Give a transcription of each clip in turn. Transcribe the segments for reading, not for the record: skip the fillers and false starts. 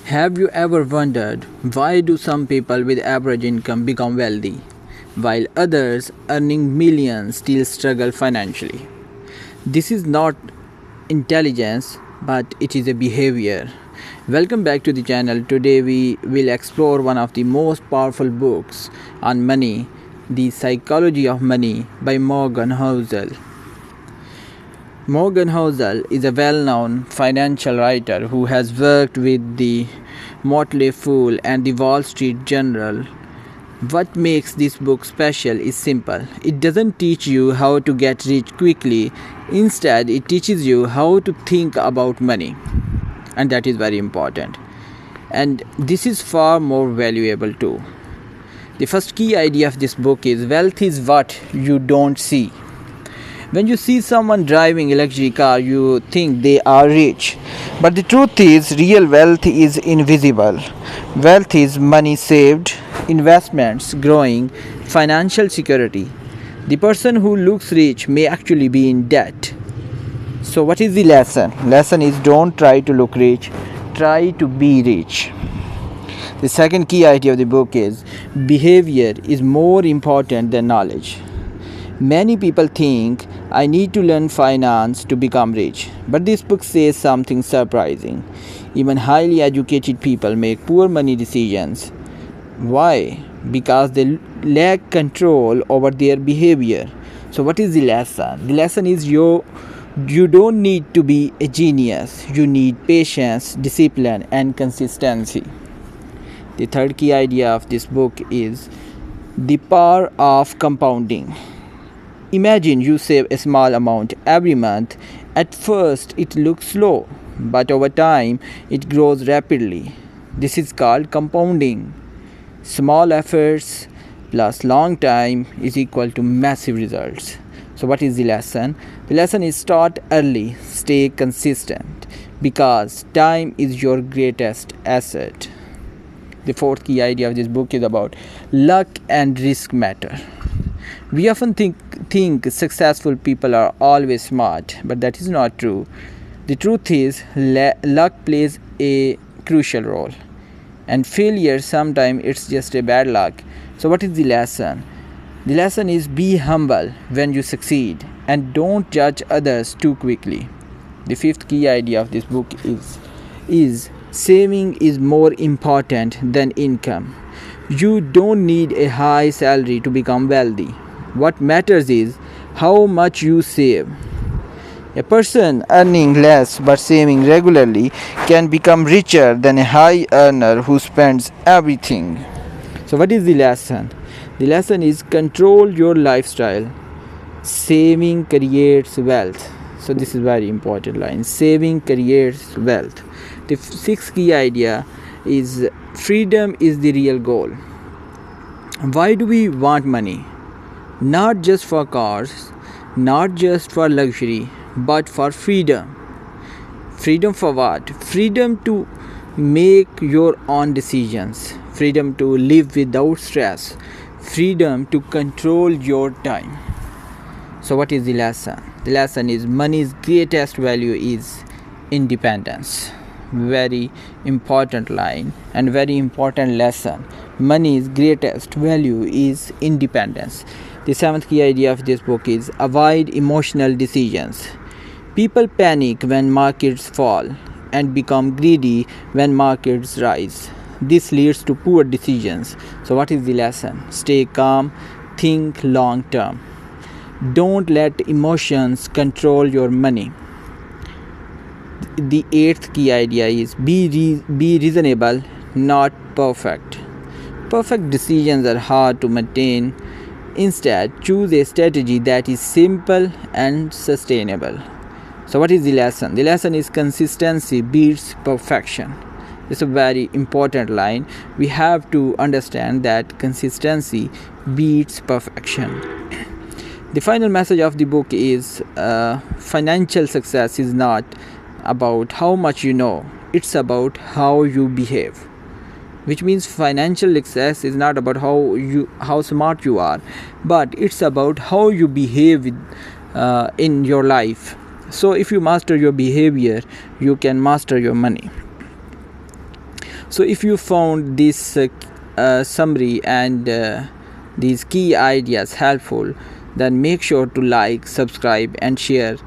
Have you ever wondered why do some people with average income become wealthy while others earning millions still struggle financially? This is not intelligence but it is a behavior. Welcome back to the channel. Today we will explore one of the most powerful books on money, The Psychology of Money by Morgan Housel. Morgan Housel is a well-known financial writer who has worked with the Motley Fool and the Wall Street Journal. What makes this book special is simple. It doesn't teach you how to get rich quickly. Instead, it teaches you how to think about money. And that is very important. And this is far more valuable too. The first key idea of this book is wealth is what you don't see. When you see someone driving a luxury car, you think they are rich. But the truth is, real wealth is invisible. Wealth is money saved, investments growing, financial security. The person who looks rich may actually be in debt. So what is the lesson? Lesson is don't try to look rich, try to be rich. The second key idea of the book is behavior is more important than knowledge. Many people think I need to learn finance to become rich, but this book says something surprising. Even highly educated people make poor money decisions. Why? Because they lack control over their behavior. So what is the lesson? The lesson is you don't need to be a genius. You need patience, discipline and consistency. The third key idea of this book is the power of compounding. Imagine you save a small amount every month. At first, it looks slow, but over time, it grows rapidly. This is called compounding. Small efforts plus long time is equal to massive results. So, what is the lesson? The lesson is start early, stay consistent, because time is your greatest asset. The fourth key idea of this book is about luck and risk matter. We often think successful people are always smart, but that is not true. The truth is, luck plays a crucial role, and failure sometimes it's just a bad luck. So, what is the lesson? The lesson is be humble when you succeed and don't judge others too quickly. The fifth key idea of this book is saving is more important than income. You don't need a high salary to become wealthy. What matters is how much you save. A person earning less but saving regularly can become richer than a high earner who spends everything. So, what is the lesson? The lesson is control your lifestyle. Saving creates wealth. So, this is very important line. Saving creates wealth. The sixth key idea is freedom is the real goal. Why do we want money? Not just for cars, not just for luxury, but for freedom. Freedom for what? Freedom to make your own decisions, freedom to live without stress, freedom to control your time. So, what is the lesson? The lesson is money's greatest value is independence. Very important line and very important lesson. Money's greatest value is independence. The seventh key idea of this book is avoid emotional decisions. People panic when markets fall and become greedy when markets rise. This leads to poor decisions. So, what is the lesson? Stay calm, think long term. Don't let emotions control your money. The eighth key idea is be reasonable, not perfect. Perfect decisions are hard to maintain. Instead, choose a strategy that is simple and sustainable. So, what is the lesson? The lesson is consistency beats perfection. This is a very important line. We have to understand that consistency beats perfection. The final message of the book is financial success is not about how much you know, it's about how you behave. Which means financial success is not about how smart you are, but it's about how you behave in your life. So if you master your behavior, you can master your money. So if you found this summary and these key ideas helpful, then make sure to like, subscribe and share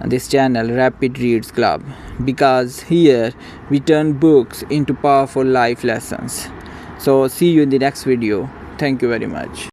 this channel Rapid Reads Club, because here we turn books into powerful life lessons. So see you in the next video. Thank you very much.